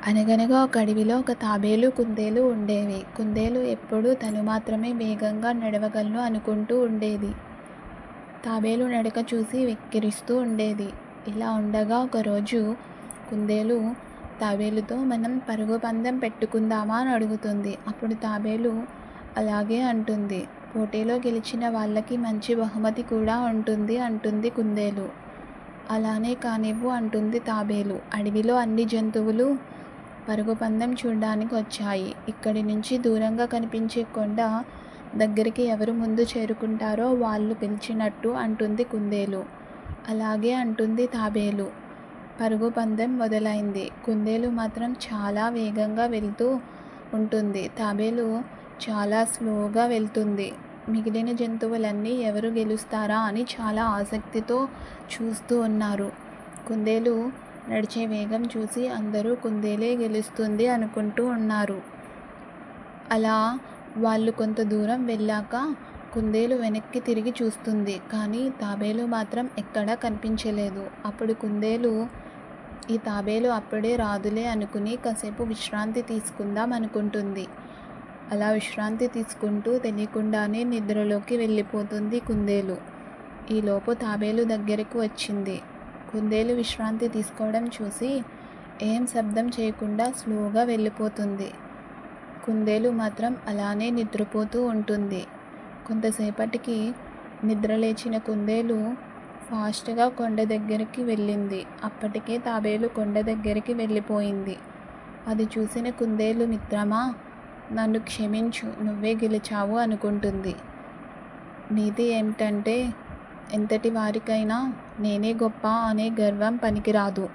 అనగనగా ఒక అడవిలో ఒక తాబేలు కుందేలు ఉండేవి. కుందేలు ఎప్పుడూ తను మాత్రమే వేగంగా నడవగలను అనుకుంటూ ఉండేది. తాబేలు నడక చూసి వెక్కిరిస్తూ ఉండేది. ఇలా ఉండగా ఒకరోజు కుందేలు తాబేలుతో మనం పరుగు పందెం పెట్టుకుందామా అని అడుగుతుంది. అప్పుడు తాబేలు అలాగే అంటుంది. పోటీలో గెలిచిన వాళ్ళకి మంచి బహుమతి కూడా ఉంటుంది అంటుంది కుందేలు. అలానే కానివ్వు అంటుంది తాబేలు. అడవిలో అన్ని జంతువులు పరుగు పందెం చూడ్డానికి వచ్చాయి. ఇక్కడి నుంచి దూరంగా కనిపించే కొండ దగ్గరికి ఎవరు ముందు చేరుకుంటారో వాళ్ళు గెలిచినట్టు అంటుంది కుందేలు. అలాగే అంటుంది తాబేలు. పరుగు పందెం మొదలైంది. కుందేలు మాత్రం చాలా వేగంగా వెళ్తూ ఉంటుంది. తాబేలు చాలా స్లోగా వెళ్తుంది. మిగిలిన జంతువులన్నీ ఎవరు గెలుస్తారా అని చాలా ఆసక్తితో చూస్తూ ఉన్నారు. కుందేలు నడిచే వేగం చూసి అందరూ కుందేలే గెలుస్తుంది అనుకుంటూ ఉన్నారు. అలా వాళ్ళు కొంత దూరం వెళ్ళాక కుందేలు వెనక్కి తిరిగి చూస్తుంది. కానీ తాబేలు మాత్రం ఎక్కడా కనిపించలేదు. అప్పుడు కుందేలు ఈ తాబేలు అప్పుడే రాదులే అనుకుని కాసేపు విశ్రాంతి తీసుకుందాం అనుకుంటుంది. అలా విశ్రాంతి తీసుకుంటూ తెలియకుండానే నిద్రలోకి వెళ్ళిపోతుంది కుందేలు. ఈలోపు తాబేలు దగ్గరకు వచ్చింది. కుందేలు విశ్రాంతి తీసుకోవడం చూసి ఏం శబ్దం చేయకుండా స్లోగా వెళ్ళిపోతుంది. కుందేలు మాత్రం అలానే నిద్రపోతూ ఉంటుంది. కొంతసేపటికి నిద్రలేచిన కుందేలు ఫాస్ట్గా కొండ దగ్గరికి వెళ్ళింది. అప్పటికే తాబేలు కొండ దగ్గరికి వెళ్ళిపోయింది. అది చూసిన కుందేలు, మిత్రమా, నన్ను క్షమించు, నువ్వే గెలిచావు అనుకుంటుంది. నీతి ఏమిటంటే ఎంతటి వారికైనా నేనే గొప్ప అనే గర్వం పనికిరాదు.